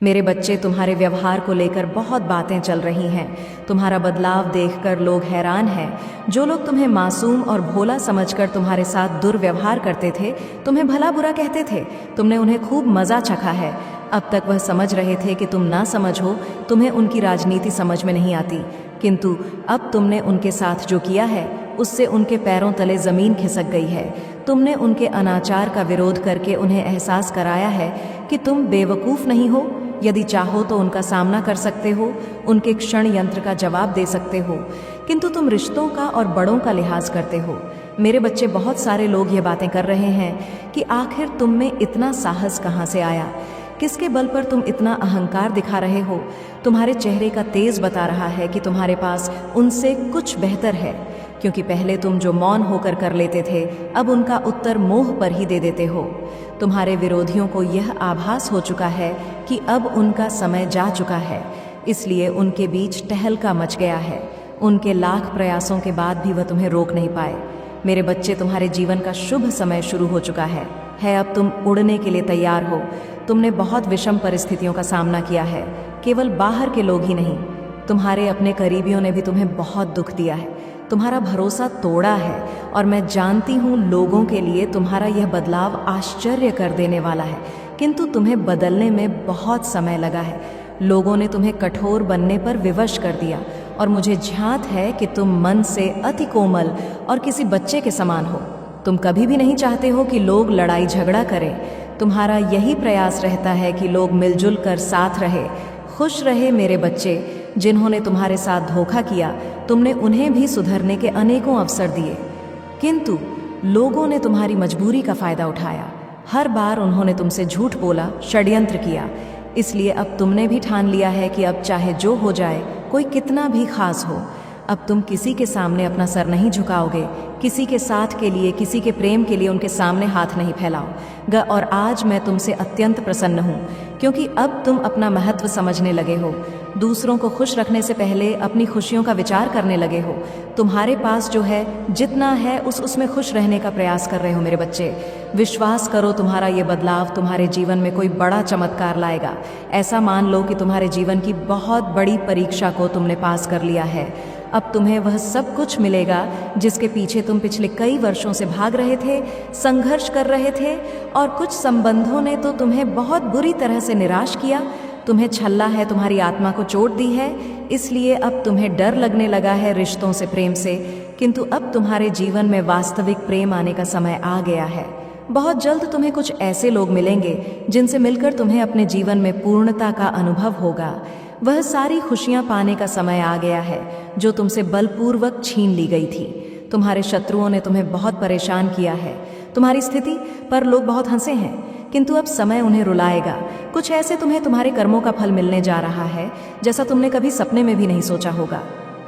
मेरे बच्चे, तुम्हारे व्यवहार को लेकर बहुत बातें चल रही हैं। तुम्हारा बदलाव देखकर लोग हैरान हैं। जो लोग तुम्हें मासूम और भोला समझकर तुम्हारे साथ दुर्व्यवहार करते थे, तुम्हें भला बुरा कहते थे, तुमने उन्हें खूब मज़ा चखा है। अब तक वह समझ रहे थे कि तुम ना समझ हो, तुम्हें उनकी राजनीति समझ में नहीं आती, किंतु अब तुमने उनके साथ जो किया है उससे उनके पैरों तले ज़मीन खिसक गई है। तुमने उनके अनाचार का विरोध करके उन्हें एहसास कराया है कि तुम बेवकूफ़ नहीं हो। यदि चाहो तो उनका सामना कर सकते हो, उनके क्षण यंत्र का जवाब दे सकते हो, किंतु तुम रिश्तों का और बड़ों का लिहाज करते हो। मेरे बच्चे, बहुत सारे लोग ये बातें कर रहे हैं कि आखिर तुम में इतना साहस कहाँ से आया, किसके बल पर तुम इतना अहंकार दिखा रहे हो। तुम्हारे चेहरे का तेज बता रहा है कि तुम्हारे पास उनसे कुछ बेहतर है, क्योंकि पहले तुम जो मौन होकर कर लेते थे, अब उनका उत्तर मोह पर ही दे देते हो। तुम्हारे विरोधियों को यह आभास हो चुका है कि अब उनका समय जा चुका है, इसलिए उनके बीच टहलका मच गया है। उनके लाख प्रयासों के बाद भी वह तुम्हें रोक नहीं पाए। मेरे बच्चे, तुम्हारे जीवन का शुभ समय शुरू हो चुका है। अब तुम उड़ने के लिए तैयार हो। तुमने बहुत विषम परिस्थितियों का सामना किया है। केवल बाहर के लोग ही नहीं, तुम्हारे अपने करीबियों ने भी तुम्हें बहुत दुख दिया है, तुम्हारा भरोसा तोड़ा है। और मैं जानती हूँ लोगों के लिए तुम्हारा यह बदलाव आश्चर्य कर देने वाला है, किंतु तुम्हें बदलने में बहुत समय लगा है। लोगों ने तुम्हें कठोर बनने पर विवश कर दिया, और मुझे झांत है कि तुम मन से अति कोमल और किसी बच्चे के समान हो। तुम कभी भी नहीं चाहते हो कि लोग लड़ाई झगड़ा करें। तुम्हारा यही प्रयास रहता है कि लोग मिलजुल कर साथ रहे, खुश रहे। मेरे बच्चे, जिन्होंने तुम्हारे साथ धोखा किया, तुमने उन्हें भी सुधरने के अनेकों अवसर दिए, किंतु लोगों ने तुम्हारी मजबूरी का फायदा उठाया। हर बार उन्होंने तुमसे झूठ बोला, षड्यंत्र किया। इसलिए अब तुमने भी ठान लिया है कि अब चाहे जो हो जाए, कोई कितना भी खास हो, अब तुम किसी के सामने अपना सर नहीं झुकाओगे, किसी के साथ के लिए, किसी के प्रेम के लिए उनके सामने हाथ नहीं फैलाओगे। और आज मैं तुमसे अत्यंत प्रसन्न हूँ, क्योंकि अब तुम अपना महत्व समझने लगे हो। दूसरों को खुश रखने से पहले अपनी खुशियों का विचार करने लगे हो। तुम्हारे पास जो है, जितना है, उसमें खुश रहने का प्रयास कर रहे हो। मेरे बच्चे, विश्वास करो, तुम्हारा ये बदलाव तुम्हारे जीवन में कोई बड़ा चमत्कार लाएगा। ऐसा मान लो कि तुम्हारे जीवन की बहुत बड़ी परीक्षा को तुमने पास कर लिया है। अब तुम्हें वह सब कुछ मिलेगा जिसके पीछे तुम पिछले कई वर्षों से भाग रहे थे, संघर्ष कर रहे थे, और कुछ संबंधों ने तो तुम्हें बहुत बुरी तरह से निराश किया। तुम्हें छल्ला है, तुम्हारी आत्मा को चोट दी है, इसलिए अब तुम्हें डर लगने लगा है रिश्तों से, प्रेम से। किंतु अब तुम्हारे जीवन में वास्तविक प्रेम आने का समय आ गया है। बहुत जल्द तुम्हें कुछ ऐसे लोग मिलेंगे जिनसे मिलकर तुम्हें अपने जीवन में पूर्णता का अनुभव होगा। वह सारी खुशियां पाने का समय आ गया है जो तुमसे बलपूर्वक छीन ली गई थी। तुम्हारे शत्रुओं ने तुम्हें बहुत परेशान किया है। तुम्हारी स्थिति पर लोग बहुत हंसे हैं, किंतु अब समय उन्हें रुलाएगा। कुछ ऐसे तुम्हें तुम्हारे कर्मों का फल मिलने जा रहा है जैसा तुमने कभी सपने में भी नहीं सोचा होगा।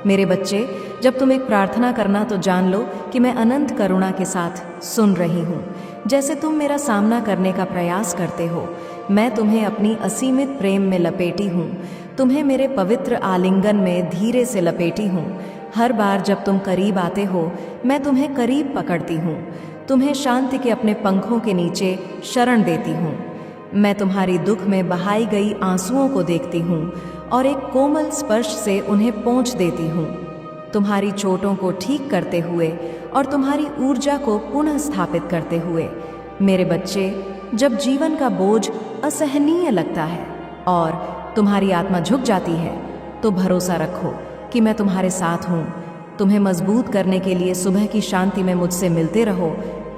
मेरे बच्चे, जब तुम एक प्रार्थना करना तो जान लो कि मैं अनंत करुणा के साथ सुन रही हूँ। जैसे तुम मेरा सामना करने का प्रयास करते हो, मैं तुम्हें अपनी असीमित प्रेम में लपेटी हूँ। तुम्हें मेरे पवित्र आलिंगन में धीरे से लपेटी हूँ। हर बार जब तुम करीब आते हो, मैं तुम्हें करीब पकड़ती हूँ। तुम्हें शांति के अपने पंखों के नीचे शरण देती हूँ। मैं तुम्हारी दुख में बहाई गई आंसुओं को देखती हूँ और एक कोमल स्पर्श से उन्हें पोंछ देती हूँ, तुम्हारी चोटों को ठीक करते हुए और तुम्हारी ऊर्जा को पुनः स्थापित करते हुए। मेरे बच्चे, जब जीवन का बोझ असहनीय लगता है और तुम्हारी आत्मा झुक जाती है, तो भरोसा रखो कि मैं तुम्हारे साथ हूँ। तुम्हें मजबूत करने के लिए सुबह की शांति में मुझसे मिलते रहो,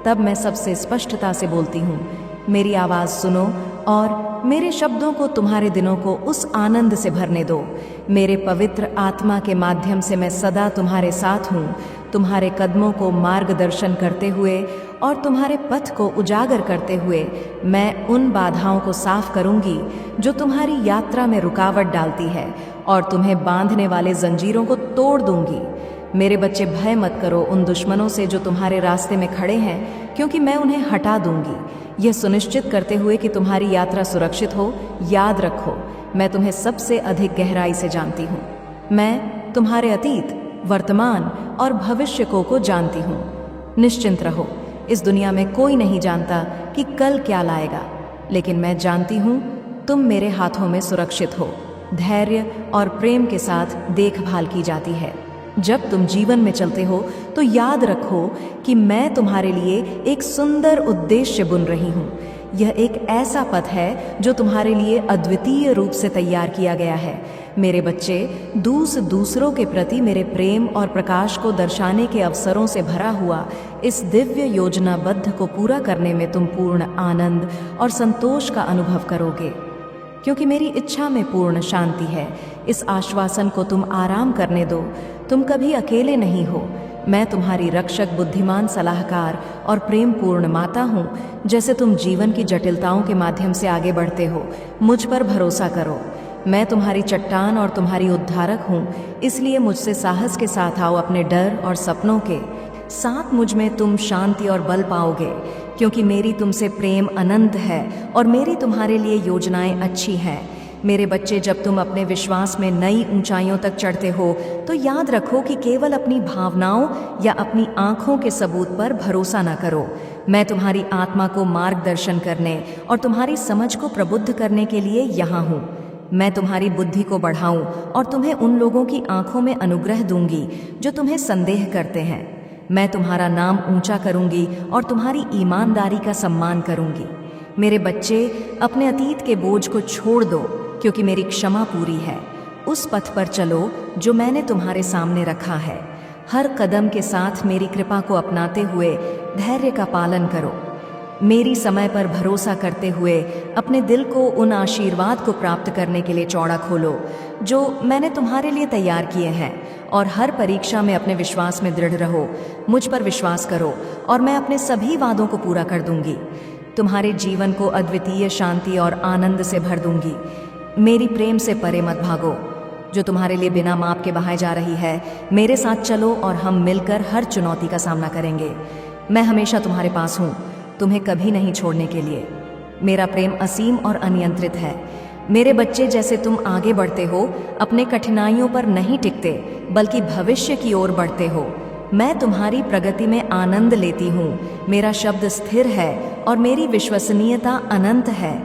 तब मैं सबसे स्पष्टता से बोलती हूँ। मेरी आवाज़ सुनो और मेरे शब्दों को, तुम्हारे दिनों को उस आनंद से भरने दो। मेरे पवित्र आत्मा के माध्यम से मैं सदा तुम्हारे साथ हूँ, तुम्हारे कदमों को मार्गदर्शन करते हुए और तुम्हारे पथ को उजागर करते हुए। मैं उन बाधाओं को साफ करूंगी जो तुम्हारी यात्रा में रुकावट डालती है, और तुम्हें बांधने वाले जंजीरों को तोड़ दूंगी। मेरे बच्चे, भय मत करो उन दुश्मनों से जो तुम्हारे रास्ते में खड़े हैं, क्योंकि मैं उन्हें हटा दूंगी, यह सुनिश्चित करते हुए कि तुम्हारी यात्रा सुरक्षित हो। याद रखो, मैं तुम्हें सबसे अधिक गहराई से जानती हूँ। मैं तुम्हारे अतीत, वर्तमान और भविष्य को जानती हूँ। निश्चिंत रहो, इस दुनिया में कोई नहीं जानता कि कल क्या लाएगा, लेकिन मैं जानती हूँ तुम मेरे हाथों में सुरक्षित हो। धैर्य और प्रेम के साथ देखभाल की जाती है। जब तुम जीवन में चलते हो तो याद रखो कि मैं तुम्हारे लिए एक सुंदर उद्देश्य बुन रही हूँ। यह एक ऐसा पथ है जो तुम्हारे लिए अद्वितीय रूप से तैयार किया गया है। मेरे बच्चे, दूसरों के प्रति मेरे प्रेम और प्रकाश को दर्शाने के अवसरों से भरा हुआ इस दिव्य योजनाबद्ध को पूरा करने में तुम पूर्ण आनंद और संतोष का अनुभव करोगे, क्योंकि मेरी इच्छा में पूर्ण शांति है। इस आश्वासन को तुम आराम करने दो। तुम कभी अकेले नहीं हो। मैं तुम्हारी रक्षक, बुद्धिमान सलाहकार और प्रेम पूर्ण माता हूँ। जैसे तुम जीवन की जटिलताओं के माध्यम से आगे बढ़ते हो, मुझ पर भरोसा करो। मैं तुम्हारी चट्टान और तुम्हारी उद्धारक हूँ, इसलिए मुझसे साहस के साथ आओ। अपने डर और सपनों के साथ मुझ में तुम शांति और बल पाओगे, क्योंकि मेरी तुमसे प्रेम अनंत है और मेरी तुम्हारे लिए योजनाएं अच्छी हैं। मेरे बच्चे, जब तुम अपने विश्वास में नई ऊंचाइयों तक चढ़ते हो तो याद रखो कि केवल अपनी भावनाओं या अपनी आंखों के सबूत पर भरोसा न करो। मैं तुम्हारी आत्मा को मार्गदर्शन करने और तुम्हारी समझ को प्रबुद्ध करने के लिए यहाँ हूँ। मैं तुम्हारी बुद्धि को बढ़ाऊं और तुम्हें उन लोगों की आंखों में अनुग्रह दूंगी जो तुम्हें संदेह करते हैं। मैं तुम्हारा नाम ऊंचा करूंगी और तुम्हारी ईमानदारी का सम्मान करूंगी। मेरे बच्चे, अपने अतीत के बोझ को छोड़ दो, क्योंकि मेरी क्षमा पूरी है। उस पथ पर चलो जो मैंने तुम्हारे सामने रखा है। हर कदम के साथ मेरी कृपा को अपनाते हुए धैर्य का पालन करो। मेरी समय पर भरोसा करते हुए अपने दिल को उन आशीर्वाद को प्राप्त करने के लिए चौड़ा खोलो जो मैंने तुम्हारे लिए तैयार किए हैं। और हर परीक्षा में अपने विश्वास में दृढ़ रहो। मुझ पर विश्वास करो और मैं अपने सभी वादों को पूरा कर दूंगी। तुम्हारे जीवन को अद्वितीय शांति और आनंद से भर दूंगी। मेरी प्रेम से परे मत भागो, जो तुम्हारे लिए बिना माप के बहाई जा रही है। मेरे साथ चलो और हम मिलकर हर चुनौती का सामना करेंगे। मैं हमेशा तुम्हारे पास हूँ, तुम्हें कभी नहीं छोड़ने के लिए। मेरा प्रेम असीम और अनियंत्रित है। मेरे बच्चे, जैसे तुम आगे बढ़ते हो, अपने कठिनाइयों पर नहीं टिकते बल्कि भविष्य की ओर बढ़ते हो। मैं तुम्हारी प्रगति में आनंद लेती हूँ। मेरा शब्द स्थिर है और मेरी विश्वसनीयता अनंत है।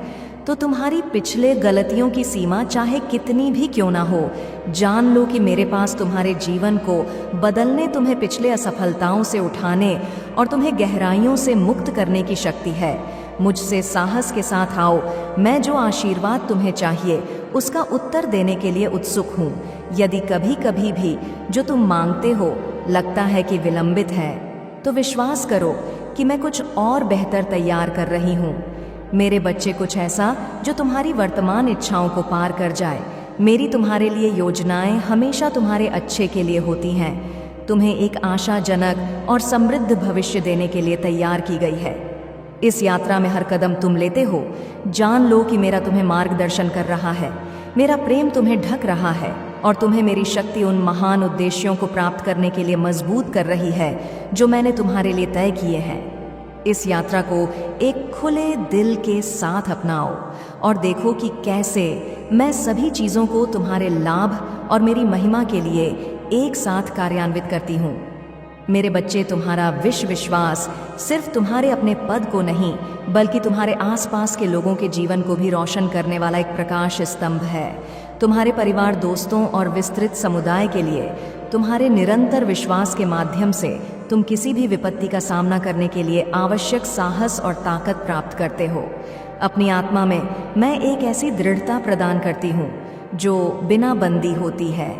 तो तुम्हारी पिछले गलतियों की सीमा चाहे कितनी भी क्यों ना हो, जान लो कि मेरे पास तुम्हारे जीवन को बदलने, तुम्हें पिछले असफलताओं से उठाने और तुम्हें गहराइयों से मुक्त करने की शक्ति है। मुझसे साहस के साथ आओ। मैं जो आशीर्वाद तुम्हें चाहिए उसका उत्तर देने के लिए उत्सुक हूँ। यदि कभी कभी भी जो तुम मांगते हो लगता है कि विलंबित है, तो विश्वास करो कि मैं कुछ और बेहतर तैयार कर रही हूँ। मेरे बच्चे, कुछ ऐसा जो तुम्हारी वर्तमान इच्छाओं को पार कर जाए। मेरी तुम्हारे लिए योजनाएं हमेशा तुम्हारे अच्छे के लिए होती हैं। तुम्हें एक आशाजनक और समृद्ध भविष्य देने के लिए तैयार की गई है। इस यात्रा में हर कदम तुम लेते हो, जान लो कि मेरा तुम्हें मार्गदर्शन कर रहा है। मेरा प्रेम तुम्हें ढक रहा है और तुम्हें मेरी शक्ति उन महान उद्देश्यों को प्राप्त करने के लिए मजबूत कर रही है जो मैंने तुम्हारे लिए तय किए हैं। इस यात्रा को एक खुले दिल के साथ अपनाओ और देखो कि कैसे मैं सभी चीज़ों को तुम्हारे लाभ और मेरी महिमा के लिए एक साथ कार्यान्वित करती हूँ। मेरे बच्चे, तुम्हारा विश्वास सिर्फ तुम्हारे अपने पद को नहीं बल्कि तुम्हारे आसपास के लोगों के जीवन को भी रोशन करने वाला एक प्रकाश स्तंभ है। तुम्हारे परिवार, दोस्तों और विस्तृत समुदाय के लिए तुम्हारे निरंतर विश्वास के माध्यम से तुम किसी भी विपत्ति का सामना करने के लिए आवश्यक साहस और ताकत प्राप्त करते हो। अपनी आत्मा में मैं एक ऐसी दृढ़ता प्रदान करती हूँ जो बिना बंदी होती है।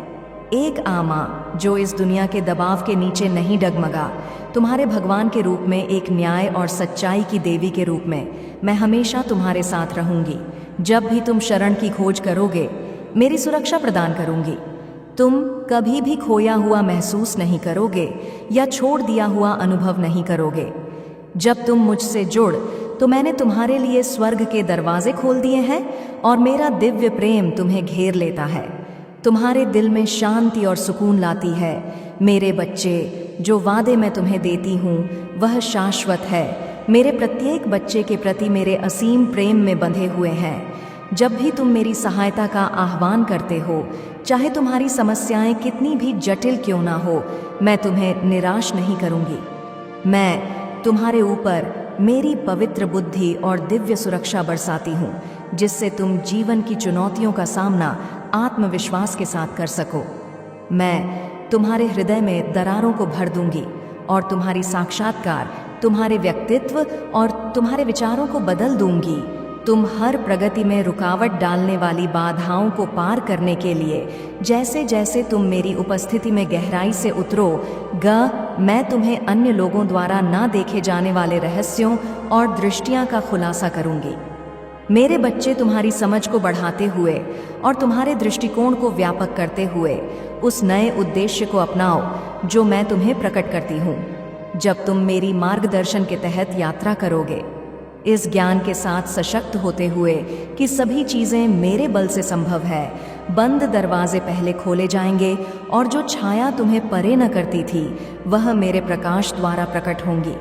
एक आमा जो इस दुनिया के दबाव के नीचे नहीं डगमगा। तुम्हारे भगवान के रूप में, एक न्याय और सच्चाई की देवी के रूप में मैं हमेशा तुम्हारे साथ रहूंगी। जब भी तुम शरण की खोज करोगे, मेरी सुरक्षा प्रदान करूंगी। तुम कभी भी खोया हुआ महसूस नहीं करोगे या छोड़ दिया हुआ अनुभव नहीं करोगे। जब तुम मुझसे जुड़, तो मैंने तुम्हारे लिए स्वर्ग के दरवाजे खोल दिए हैं और मेरा दिव्य प्रेम तुम्हें घेर लेता है। तुम्हारे दिल में शांति और सुकून लाती है। मेरे बच्चे, जो वादे मैं तुम्हें देती हूँ वह शाश्वत है। मेरे प्रत्येक बच्चे के प्रति मेरे असीम प्रेम में बंधे हुए हैं। जब भी तुम मेरी सहायता का आह्वान करते हो, चाहे तुम्हारी समस्याएं कितनी भी जटिल क्यों ना हो, मैं तुम्हें निराश नहीं करूंगी। मैं तुम्हारे ऊपर मेरी पवित्र बुद्धि और दिव्य सुरक्षा बरसाती हूँ। जिससे तुम जीवन की चुनौतियों का सामना आत्मविश्वास के साथ कर सको। मैं तुम्हारे हृदय में दरारों को भर दूंगी और तुम्हारी साक्षात्कार तुम्हारे व्यक्तित्व और तुम्हारे विचारों को बदल दूंगी। तुम हर प्रगति में रुकावट डालने वाली बाधाओं को पार करने के लिए जैसे जैसे तुम मेरी उपस्थिति में गहराई से मैं तुम्हें अन्य लोगों द्वारा ना देखे जाने वाले रहस्यों और दृष्टियां का खुलासा करूंगी। मेरे बच्चे, तुम्हारी समझ को बढ़ाते हुए और तुम्हारे दृष्टिकोण को व्यापक करते हुए उस नए उद्देश्य को अपनाओ जो मैं तुम्हें प्रकट करती हूँ। जब तुम मेरी मार्गदर्शन के तहत यात्रा करोगे, इस ज्ञान के साथ सशक्त होते हुए कि सभी चीजें मेरे बल से संभव है, बंद दरवाजे पहले खोले जाएंगे और जो छाया तुम्हें परे न करती थी वह मेरे प्रकाश द्वारा प्रकट होंगी।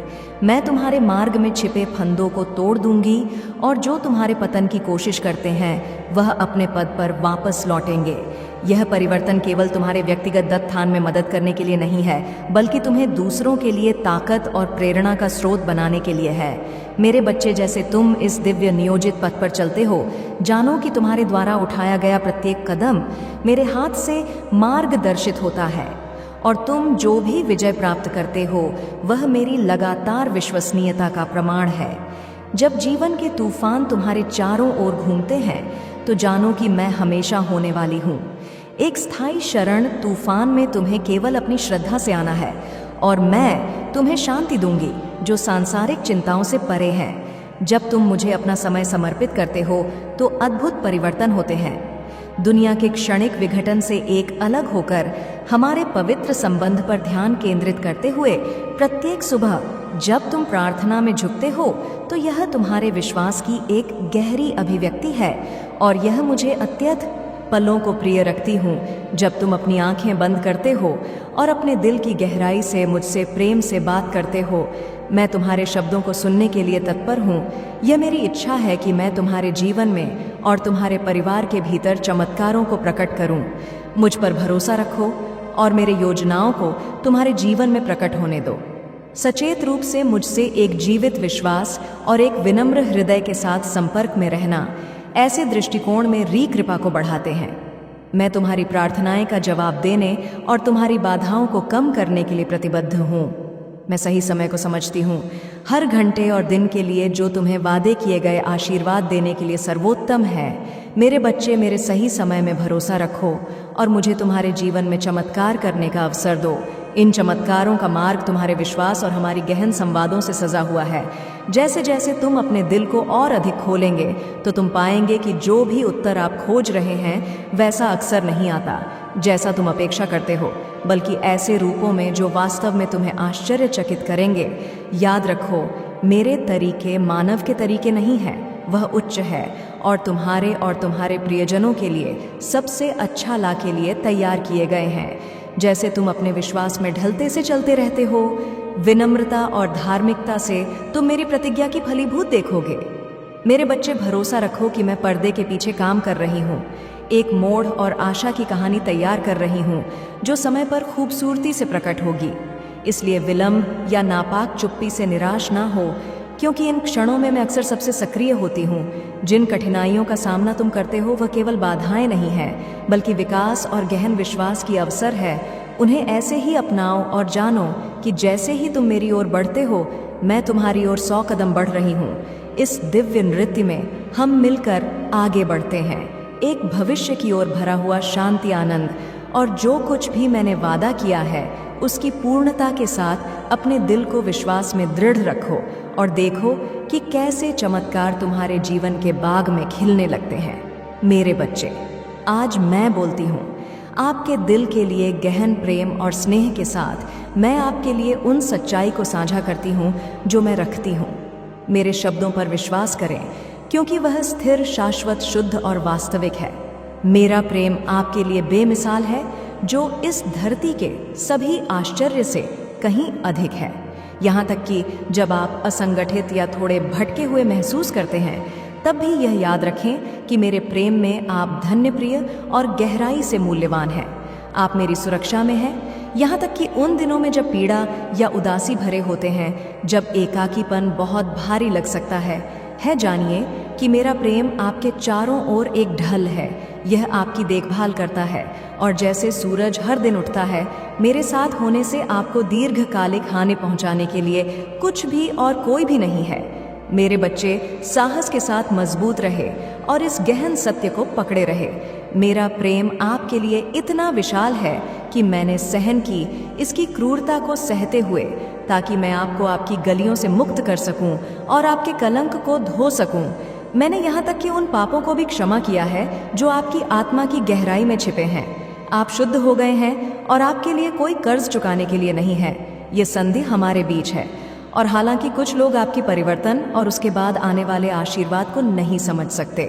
मैं तुम्हारे मार्ग में छिपे फंदों को तोड़ दूंगी और जो तुम्हारे पतन की कोशिश करते हैं वह अपने पद पर वापस लौटेंगे। यह परिवर्तन केवल तुम्हारे व्यक्तिगत उत्थान में मदद करने के लिए नहीं है, बल्कि तुम्हें दूसरों के लिए ताकत और प्रेरणा का स्रोत बनाने के लिए है। मेरे बच्चे, जैसे तुम इस दिव्य नियोजित पथ पर चलते हो, जानो कि तुम्हारे द्वारा उठाया गया प्रत्येक कदम मेरे हाथ से मार्गदर्शित होता है और तुम जो भी विजय प्राप्त करते हो वह मेरी लगातार विश्वसनीयता का प्रमाण है। जब जीवन के तूफान तुम्हारे चारों ओर घूमते हैं तो जानो कि मैं हमेशा होने वाली हूँ। एक स्थायी शरण तूफान में तुम्हें केवल अपनी श्रद्धा से आना है और मैं तुम्हें शांति दूंगी जो सांसारिक चिंताओं से परे है। जब तुम मुझे अपना समय समर्पित करते हो तो अद्भुत परिवर्तन होते हैं। दुनिया के क्षणिक विघटन से एक अलग होकर हमारे पवित्र संबंध पर ध्यान केंद्रित करते हुए प्रत्येक सुबह जब तुम प्रार्थना में झुकते हो तो यह तुम्हारे विश्वास की एक गहरी अभिव्यक्ति है और यह मुझे अत्यंत पलों को प्रिय रखती हूँ। जब तुम अपनी आंखें बंद करते हो और अपने दिल की गहराई से मुझसे प्रेम से बात करते हो, मैं तुम्हारे शब्दों को सुनने के लिए तत्पर हूँ। यह मेरी इच्छा है कि मैं तुम्हारे जीवन में और तुम्हारे परिवार के भीतर चमत्कारों को प्रकट करूँ। मुझ पर भरोसा रखो और मेरे योजनाओं को तुम्हारे जीवन में प्रकट होने दो। सचेत रूप से मुझसे एक जीवित विश्वास और एक विनम्र हृदय के साथ संपर्क में रहना ऐसे दृष्टिकोण में कृपा को बढ़ाते हैं। मैं तुम्हारी प्रार्थनाएं का जवाब देने और तुम्हारी बाधाओं को कम करने के लिए प्रतिबद्ध हूँ। मैं सही समय को समझती हूँ, हर घंटे और दिन के लिए जो तुम्हें वादे किए गए आशीर्वाद देने के लिए सर्वोत्तम है। मेरे बच्चे, मेरे सही समय में भरोसा रखो और मुझे तुम्हारे जीवन में चमत्कार करने का अवसर दो। इन चमत्कारों का मार्ग तुम्हारे विश्वास और हमारी गहन संवादों से सजा हुआ है। जैसे जैसे तुम अपने दिल को और अधिक खोलेंगे तो तुम पाएंगे कि जो भी उत्तर आप खोज रहे हैं वैसा अक्सर नहीं आता जैसा तुम अपेक्षा करते हो, बल्कि ऐसे रूपों में जो वास्तव में तुम्हें आश्चर्यचकित करेंगे। याद रखो, मेरे तरीके मानव के तरीके नहीं हैं, वह उच्च है और तुम्हारे प्रियजनों के लिए सबसे अच्छा ला के लिए तैयार किए गए हैं। जैसे तुम अपने विश्वास में ढलते से चलते रहते हो, विनम्रता और धार्मिकता से तुम मेरी प्रतिज्ञा की फलीभूत देखोगे। मेरे बच्चे, भरोसा रखो कि मैं पर्दे के पीछे काम कर रही हूँ, एक मोड़ और आशा की कहानी तैयार कर रही हूँ जो समय पर खूबसूरती से प्रकट होगी। इसलिए विलंब या नापाक चुप्पी से निराश ना हो, क्योंकि इन क्षणों में मैं अक्सर सबसे सक्रिय होती हूँ। जिन कठिनाइयों का सामना तुम करते हो वह केवल बाधाएं नहीं हैं, बल्कि विकास और गहन विश्वास की अवसर है। उन्हें ऐसे ही अपनाओ और जानो कि जैसे ही तुम मेरी ओर बढ़ते हो, मैं तुम्हारी ओर 100 कदम बढ़ रही हूँ। इस दिव्य नृत्य में हम मिलकर आगे बढ़ते हैं, एक भविष्य की ओर भरा हुआ शांति, आनंद और जो कुछ भी मैंने वादा किया है उसकी पूर्णता के साथ अपने दिल को विश्वास में दृढ़ रखो और देखो कि कैसे चमत्कार तुम्हारे जीवन के बाग में खिलने लगते हैं। मेरे बच्चे, आज मैं बोलती हूँ आपके दिल के लिए गहन प्रेम और स्नेह के साथ मैं आपके लिए उन सच्चाई को साझा करती हूँ जो मैं रखती हूँ। मेरे शब्दों पर विश्वास करें, क्योंकि वह स्थिर, शाश्वत, शुद्ध और वास्तविक है। मेरा प्रेम आपके लिए बेमिसाल है, जो इस धरती के सभी आश्चर्य से कहीं अधिक है। यहाँ तक कि जब आप असंगठित या थोड़े भटके हुए महसूस करते हैं, तब भी यह याद रखें कि मेरे प्रेम में आप धन्य, प्रिय और गहराई से मूल्यवान हैं। आप मेरी सुरक्षा में हैं, यहाँ तक कि उन दिनों में जब पीड़ा या उदासी भरे होते हैं, जब एकाकीपन बहुत भारी लग सकता है। जानिए, कि मेरा प्रेम आपके चारों ओर एक ढल है। यह आपकी देखभाल करता है और जैसे सूरज हर दिन उठता है, मेरे साथ होने से आपको दीर्घकालिक हानि पहुंचाने के लिए कुछ भी और कोई भी नहीं है। मेरे बच्चे साहस के साथ मजबूत रहे और इस गहन सत्य को पकड़े रहे। मेरा प्रेम आपके लिए इतना विशाल है कि मैंने सहन की इसकी क्रूरता को सहते हुए, ताकि मैं आपको आपकी गलियों से मुक्त कर सकूं और आपके कलंक को धो सकूं। मैंने यहाँ तक कि उन पापों को भी क्षमा किया है जो आपकी आत्मा की गहराई में छिपे हैं। आप शुद्ध हो गए हैं और आपके लिए कोई कर्ज चुकाने के लिए नहीं है। ये संधि हमारे बीच है। और हालांकि कुछ लोग आपकी परिवर्तन और उसके बाद आने वाले आशीर्वाद को नहीं समझ सकते,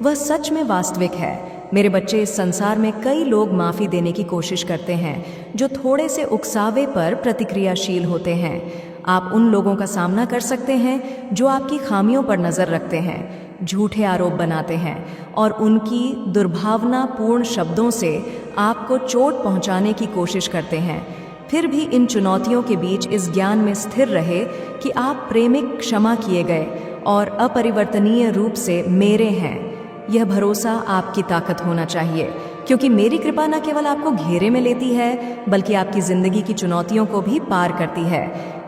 वह सच में वास्तविक है। मेरे बच्चे, इस संसार में कई लोग माफ़ी देने की कोशिश करते हैं जो थोड़े से उकसावे पर प्रतिक्रियाशील होते हैं। आप उन लोगों का सामना कर सकते हैं जो आपकी खामियों पर नज़र रखते हैं, झूठे आरोप बनाते हैं और उनकी दुर्भावनापूर्ण शब्दों से आपको चोट पहुंचाने की कोशिश करते हैं। फिर भी इन चुनौतियों के बीच इस ज्ञान में स्थिर रहे कि आप प्रेमिक, क्षमा किए गए और अपरिवर्तनीय रूप से मेरे हैं। यह भरोसा आपकी ताकत होना चाहिए, क्योंकि मेरी कृपा न केवल आपको घेरे में लेती है बल्कि आपकी जिंदगी की चुनौतियों को भी पार करती है।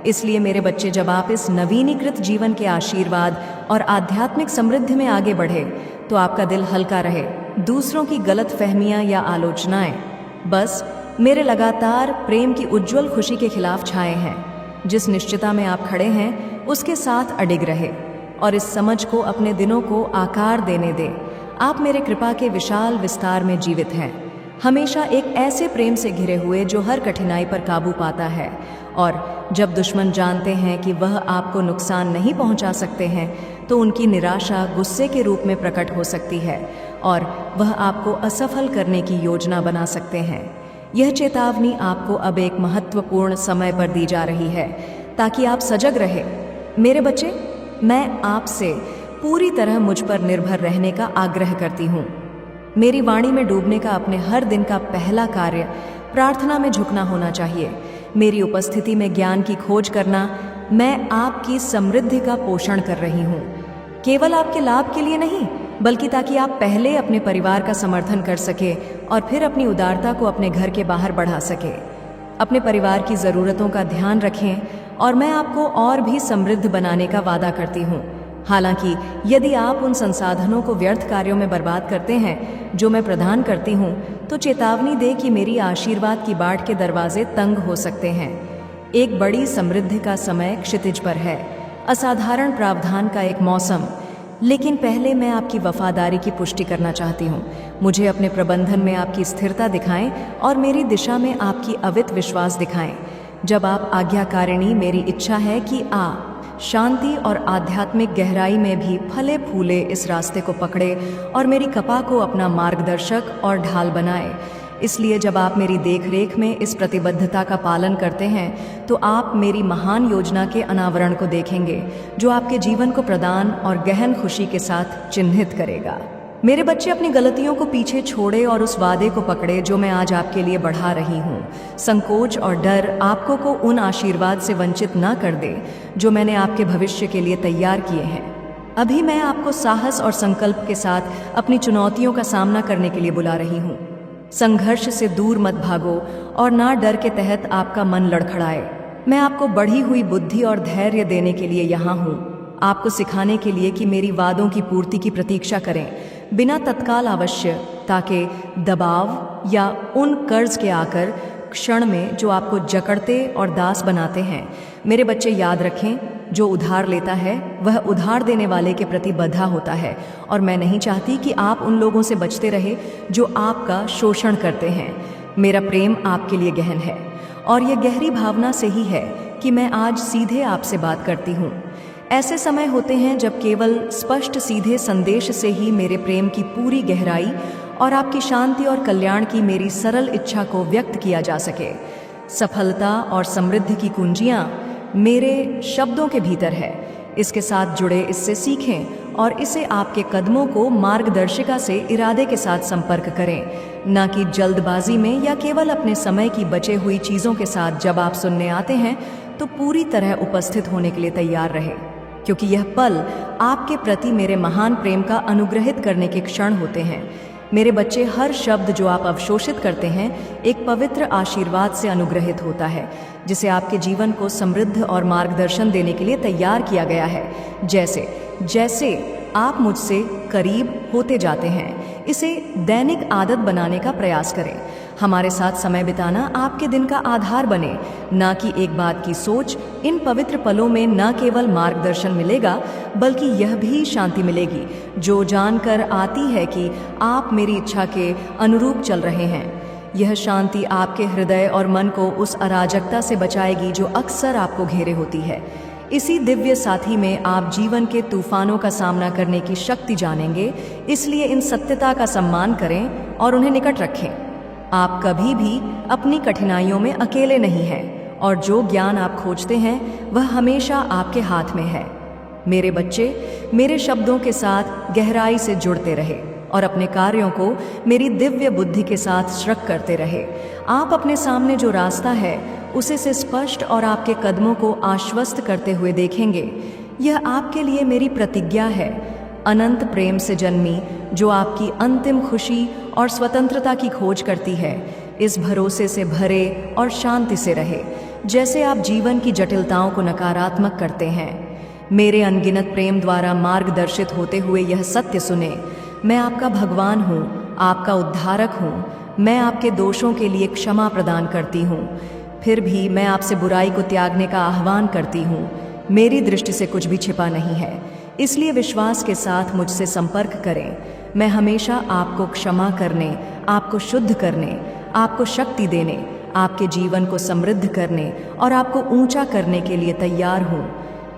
इसलिए मेरे बच्चे, जब आप इस नवीनीकृत जीवन के आशीर्वाद और आध्यात्मिक समृद्धि में आगे बढ़े तो आपका दिल हल्का रहे। दूसरों की गलत फहमियां या आलोचनाएं बस मेरे लगातार प्रेम की उज्जवल खुशी के खिलाफ छाए हैं। जिस निश्चितता में आप खड़े हैं उसके साथ अडिग रहे और इस समझ को अपने दिनों को आकार देने दें। आप मेरे कृपा के विशाल विस्तार में जीवित हैं, हमेशा एक ऐसे प्रेम से घिरे हुए जो हर कठिनाई पर काबू पाता है। और जब दुश्मन जानते हैं कि वह आपको नुकसान नहीं पहुंचा सकते हैं तो उनकी निराशा गुस्से के रूप में प्रकट हो सकती है और वह आपको असफल करने की योजना बना सकते हैं। यह चेतावनी आपको अब एक महत्वपूर्ण समय पर दी जा रही है ताकि आप सजग रहे। मेरे बच्चे, मैं आपसे पूरी तरह मुझ पर निर्भर रहने का आग्रह करती हूँ। मेरी वाणी में डूबने का अपने हर दिन का पहला कार्य प्रार्थना में झुकना होना चाहिए। मेरी उपस्थिति में ज्ञान की खोज करना, मैं आपकी समृद्धि का पोषण कर रही हूँ, केवल आपके लाभ के लिए नहीं बल्कि ताकि आप पहले अपने परिवार का समर्थन कर सके और फिर अपनी उदारता को अपने घर के बाहर बढ़ा सके। अपने परिवार की ज़रूरतों का ध्यान रखें और मैं आपको और भी समृद्ध बनाने का वादा करती हूँ। हालांकि यदि आप उन संसाधनों को व्यर्थ कार्यों में बर्बाद करते हैं जो मैं प्रदान करती हूँ, तो चेतावनी दे कि मेरी आशीर्वाद की बाट के दरवाजे तंग हो सकते हैं। एक बड़ी समृद्धि का समय क्षितिज पर है, असाधारण प्रावधान का एक मौसम। लेकिन पहले मैं आपकी वफादारी की पुष्टि करना चाहती हूँ। मुझे अपने प्रबंधन में आपकी स्थिरता दिखाएं और मेरी दिशा में आपकी अवित विश्वास दिखाएं। जब आप आज्ञाकारिणी, मेरी इच्छा है कि आप शांति और आध्यात्मिक गहराई में भी फले फूले इस रास्ते को पकड़े और मेरी कृपा को अपना मार्गदर्शक और ढाल बनाए। इसलिए जब आप मेरी देखरेख में इस प्रतिबद्धता का पालन करते हैं तो आप मेरी महान योजना के अनावरण को देखेंगे जो आपके जीवन को प्रदान और गहन खुशी के साथ चिन्हित करेगा। मेरे बच्चे, अपनी गलतियों को पीछे छोड़े और उस वादे को पकड़े जो मैं आज आपके लिए बढ़ा रही हूँ। संकोच और डर आपको को उन आशीर्वाद से वंचित न कर दे जो मैंने आपके भविष्य के लिए तैयार किए हैं। अभी मैं आपको साहस और संकल्प के साथ अपनी चुनौतियों का सामना करने के लिए बुला रही हूँ। संघर्ष से दूर मत भागो और ना डर के तहत आपका मन लड़खड़ाए। मैं आपको बढ़ी हुई बुद्धि और धैर्य देने के लिए यहाँ हूँ, आपको सिखाने के लिए कि मेरी वादों की पूर्ति की प्रतीक्षा करें बिना तत्काल अवश्य, ताकि दबाव या उन कर्ज के आकर क्षण में जो आपको जकड़ते और दास बनाते हैं। मेरे बच्चे, याद रखें, जो उधार लेता है वह उधार देने वाले के प्रति बंधा होता है और मैं नहीं चाहती कि आप उन लोगों से बचते रहे जो आपका शोषण करते हैं। मेरा प्रेम आपके लिए गहन है और यह गहरी भावना से ही है कि मैं आज सीधे आपसे बात करती हूँ। ऐसे समय होते हैं जब केवल स्पष्ट सीधे संदेश से ही मेरे प्रेम की पूरी गहराई और आपकी शांति और कल्याण की मेरी सरल इच्छा को व्यक्त किया जा सके। सफलता और समृद्धि की कुंजियाँ मेरे शब्दों के भीतर है। इसके साथ जुड़े इससे सीखें और इसे आपके कदमों को मार्गदर्शिका से इरादे के साथ संपर्क करें, न कि जल्दबाजी में या केवल अपने समय की बचे हुई चीज़ों के साथ। जब आप सुनने आते हैं तो पूरी तरह उपस्थित होने के लिए तैयार रहे, क्योंकि यह पल आपके प्रति मेरे महान प्रेम का अनुग्रहित करने के क्षण होते हैं। मेरे बच्चे, हर शब्द जो आप अवशोषित करते हैं एक पवित्र आशीर्वाद से अनुग्रहित होता है, जिसे आपके जीवन को समृद्ध और मार्गदर्शन देने के लिए तैयार किया गया है। जैसे जैसे आप मुझसे करीब होते जाते हैं, इसे दैनिक आदत बनाने का प्रयास करें। हमारे साथ समय बिताना आपके दिन का आधार बने, ना कि एक बात की सोच। इन पवित्र पलों में न केवल मार्गदर्शन मिलेगा, बल्कि यह भी शांति मिलेगी जो जानकर आती है कि आप मेरी इच्छा के अनुरूप चल रहे हैं। यह शांति आपके हृदय और मन को उस अराजकता से बचाएगी जो अक्सर आपको घेरे होती है। इसी दिव्य साथी में आप जीवन के तूफानों का सामना करने की शक्ति जानेंगे। इसलिए इन सत्यता का सम्मान करें और उन्हें निकट रखें। आप कभी भी अपनी कठिनाइयों में अकेले नहीं हैं, और जो ज्ञान आप खोजते हैं वह हमेशा आपके हाथ में है। मेरे बच्चे, मेरे शब्दों के साथ गहराई से जुड़ते रहे और अपने कार्यों को मेरी दिव्य बुद्धि के साथ श्रक करते रहे। आप अपने सामने जो रास्ता है उसे से स्पष्ट और आपके कदमों को आश्वस्त करते हुए देखेंगे। यह आपके लिए मेरी प्रतिज्ञा है, अनंत प्रेम से जन्मी, जो आपकी अंतिम खुशी और स्वतंत्रता की खोज करती है। इस भरोसे से भरे और शांति से रहे, जैसे आप जीवन की जटिलताओं को नकारात्मक करते हैं। मेरे अनगिनत प्रेम द्वारा मार्गदर्शित होते हुए यह सत्य सुने, मैं आपका भगवान हूँ, आपका उद्धारक हूँ। मैं आपके दोषों के लिए क्षमा प्रदान करती हूँ, फिर भी मैं आपसे बुराई को त्यागने का आह्वान करती हूँ। मेरी दृष्टि से कुछ भी छिपा नहीं है, इसलिए विश्वास के साथ मुझसे संपर्क करें। मैं हमेशा आपको क्षमा करने, आपको शुद्ध करने, आपको शक्ति देने, आपके जीवन को समृद्ध करने और आपको ऊंचा करने के लिए तैयार हूँ।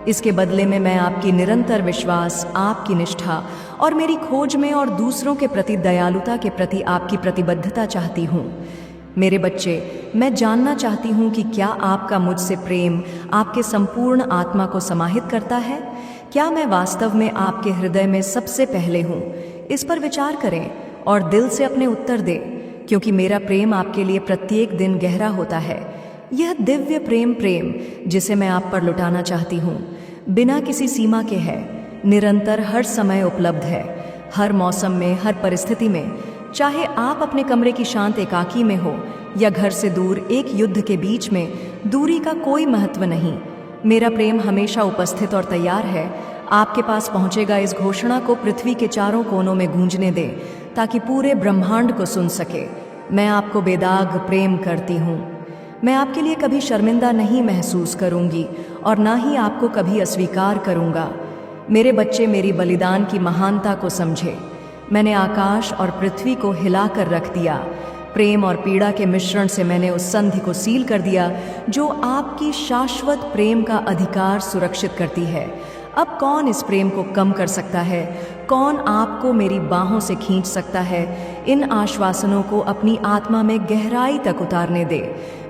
इसके बदले में मैं आपकी निरंतर विश्वास, आपकी निष्ठा और मेरी खोज में और दूसरों के प्रति दयालुता के प्रति आपकी प्रतिबद्धता चाहती हूँ। मेरे बच्चे, मैं जानना चाहती हूँ कि क्या आपका मुझसे प्रेम आपके संपूर्ण आत्मा को समाहित करता है? क्या मैं वास्तव में आपके हृदय में सबसे पहले हूँ? इस पर विचार करें और दिल से अपने उत्तर दें, क्योंकि मेरा प्रेम आपके लिए प्रत्येक दिन गहरा होता है। यह दिव्य प्रेम जिसे मैं आप पर लुटाना चाहती हूँ, बिना किसी सीमा के है, निरंतर हर समय उपलब्ध है, हर मौसम में, हर परिस्थिति में। चाहे आप अपने कमरे की शांत एकाकी में हो या घर से दूर एक युद्ध के बीच में, दूरी का कोई महत्व नहीं। मेरा प्रेम हमेशा उपस्थित और तैयार है। आपके पास पहुंचेगा, इस घोषणा को पृथ्वी के चारों कोनों में गूंजने दें, ताकि पूरे ब्रह्मांड को सुन सके। मैं आपको बेदाग प्रेम करती हूँ। मैं आपके लिए कभी शर्मिंदा नहीं महसूस करूंगी और ना ही आपको कभी अस्वीकार करूंगा। मेरे बच्चे, मेरी बलिदान की महानता को समझे। मैंने आकाश और पृथ्वी को हिलाकर रख दिया। प्रेम और पीड़ा के मिश्रण से मैंने उस संधि को सील कर दिया जो आपकी शाश्वत प्रेम का अधिकार सुरक्षित करती है। अब कौन इस प्रेम को कम कर सकता है? कौन आपको मेरी बाहों से खींच सकता है? इन आश्वासनों को अपनी आत्मा में गहराई तक उतारने दे।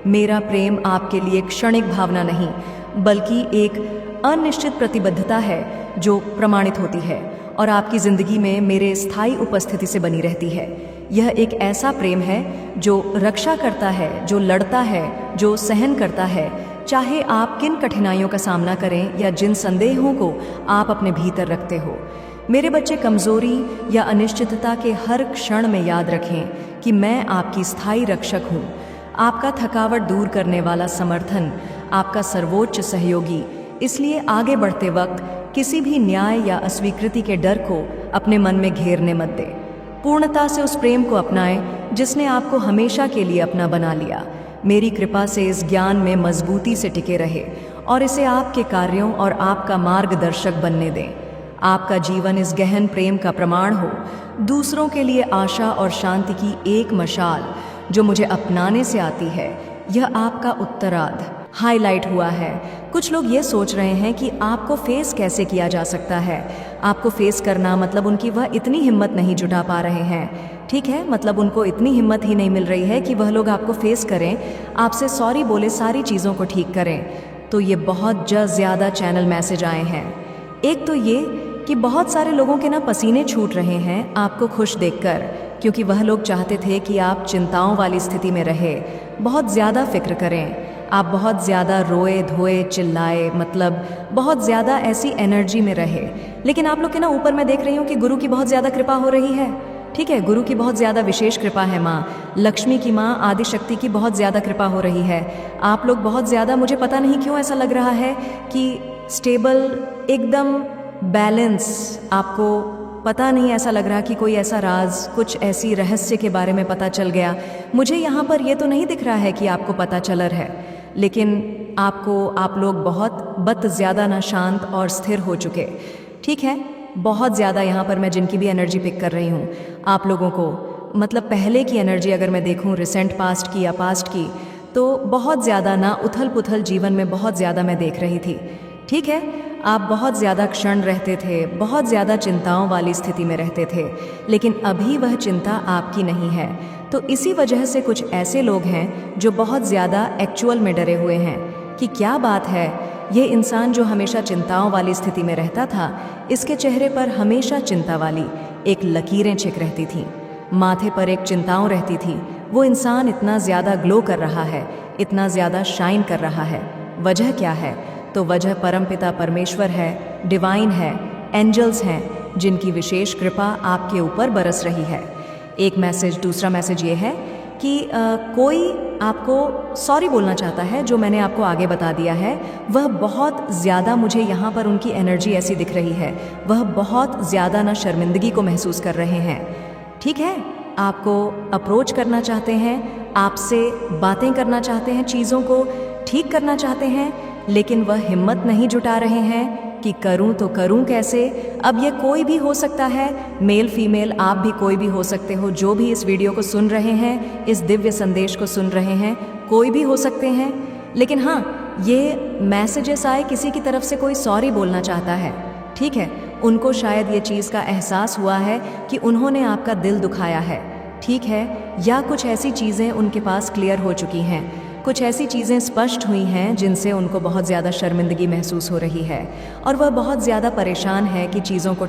मेरा प्रेम आपके लिए क्षणिक भावना नहीं, बल्कि एक अनिश्चित प्रतिबद्धता है जो प्रमाणित होती है और आपकी जिंदगी में मेरे स्थायी उपस्थिति से बनी रहती है। यह एक ऐसा प्रेम है जो रक्षा करता है, जो लड़ता है, जो सहन करता है, चाहे आप किन कठिनाइयों का सामना करें या जिन संदेहों को आप अपने भीतर रखते हो। मेरे बच्चे, कमजोरी या अनिश्चितता के हर क्षण में याद रखें कि मैं आपकी स्थायी रक्षक हूँ, आपका थकावट दूर करने वाला समर्थन, आपका सर्वोच्च सहयोगी। इसलिए आगे बढ़ते वक्त किसी भी न्याय या अस्वीकृति के डर को अपने मन में घेरने मत दे। पूर्णता से उस प्रेम को अपनाएं जिसने आपको हमेशा के लिए अपना बना लिया। मेरी कृपा से इस ज्ञान में मजबूती से टिके रहे और इसे आपके कार्यों और आपका मार्गदर्शक बनने दें। आपका जीवन इस गहन प्रेम का प्रमाण हो, दूसरों के लिए आशा और शांति की एक मशाल जो मुझे अपनाने से आती है। यह आपका उत्तरार्ध हाईलाइट हुआ है। कुछ लोग ये सोच रहे हैं कि आपको फेस कैसे किया जा सकता है। आपको फेस करना मतलब उनकी वह इतनी हिम्मत नहीं जुटा पा रहे हैं। ठीक है, मतलब उनको इतनी हिम्मत ही नहीं मिल रही है कि वह लोग आपको फेस करें, आपसे सॉरी बोले, सारी चीज़ों को ठीक करें। तो ये बहुत ज़्यादा चैनल मैसेज आए हैं। एक तो ये कि बहुत सारे लोगों के ना पसीने छूट रहे हैं आपको खुश देखकर, क्योंकि वह लोग चाहते थे कि आप चिंताओं वाली स्थिति में रहे, बहुत ज़्यादा फिक्र करें। आप बहुत ज़्यादा रोए धोए चिल्लाए, मतलब बहुत ज़्यादा ऐसी एनर्जी में रहे। लेकिन आप लोग के ना ऊपर मैं देख रही हूँ कि गुरु की बहुत ज़्यादा कृपा हो रही है। ठीक है, गुरु की बहुत ज़्यादा विशेष कृपा है, माँ लक्ष्मी की, माँ आदि शक्ति की बहुत ज़्यादा कृपा हो रही है। आप लोग बहुत ज़्यादा, मुझे पता नहीं क्यों ऐसा लग रहा है कि स्टेबल, एकदम बैलेंस, आपको पता नहीं ऐसा लग रहा कि कोई ऐसा राज, कुछ ऐसी रहस्य के बारे में पता चल गया। मुझे यहाँ पर ये तो नहीं दिख रहा है कि आपको पता चल रहा है, लेकिन आप लोग बहुत ज़्यादा ना शांत और स्थिर हो चुके। ठीक है, बहुत ज़्यादा यहाँ पर मैं जिनकी भी एनर्जी पिक कर रही हूँ, आप लोगों को मतलब पहले की एनर्जी अगर मैं देखूँ, रिसेंट पास्ट की या पास्ट की, तो बहुत ज़्यादा ना उथल पुथल जीवन में बहुत ज़्यादा मैं देख रही थी। ठीक है, आप बहुत ज़्यादा क्षण रहते थे, बहुत ज़्यादा चिंताओं वाली स्थिति में रहते थे, लेकिन अभी वह चिंता आपकी नहीं है। तो इसी वजह से कुछ ऐसे लोग हैं जो बहुत ज़्यादा एक्चुअल में डरे हुए हैं कि क्या बात है, ये इंसान जो हमेशा चिंताओं वाली स्थिति में रहता था, इसके चेहरे पर हमेशा चिंता वाली एक लकीरें छिप रहती थीं, माथे पर एक चिंताओं रहती थी। वो इंसान इतना ज़्यादा ग्लो कर रहा है, इतना ज़्यादा शाइन कर रहा है, वजह क्या है? तो वजह परमपिता परमेश्वर है, डिवाइन है, एंजल्स हैं, जिनकी विशेष कृपा आपके ऊपर बरस रही है। एक मैसेज, दूसरा मैसेज ये है कि कोई आपको सॉरी बोलना चाहता है, जो मैंने आपको आगे बता दिया है। वह बहुत ज़्यादा, मुझे यहाँ पर उनकी एनर्जी ऐसी दिख रही है, वह बहुत ज़्यादा ना शर्मिंदगी को महसूस कर रहे हैं। ठीक है, आपको अप्रोच करना चाहते हैं, आपसे बातें करना चाहते हैं, चीज़ों को ठीक करना चाहते हैं, लेकिन वह हिम्मत नहीं जुटा रहे हैं कि करूं तो करूं कैसे। अब ये कोई भी हो सकता है, मेल फीमेल, आप भी कोई भी हो सकते हो, जो भी इस वीडियो को सुन रहे हैं, इस दिव्य संदेश को सुन रहे हैं, कोई भी हो सकते हैं। लेकिन हाँ, ये मैसेजेस आए, किसी की तरफ से कोई सॉरी बोलना चाहता है। ठीक है, उनको शायद ये चीज़ का एहसास हुआ है कि उन्होंने आपका दिल दुखाया है। ठीक है, या कुछ ऐसी चीज़ें उनके पास क्लियर हो चुकी हैं, कुछ ऐसी चीज़ें स्पष्ट हुई हैं जिनसे उनको बहुत ज़्यादा शर्मिंदगी महसूस हो रही है, और वह बहुत ज़्यादा परेशान है कि चीज़ों को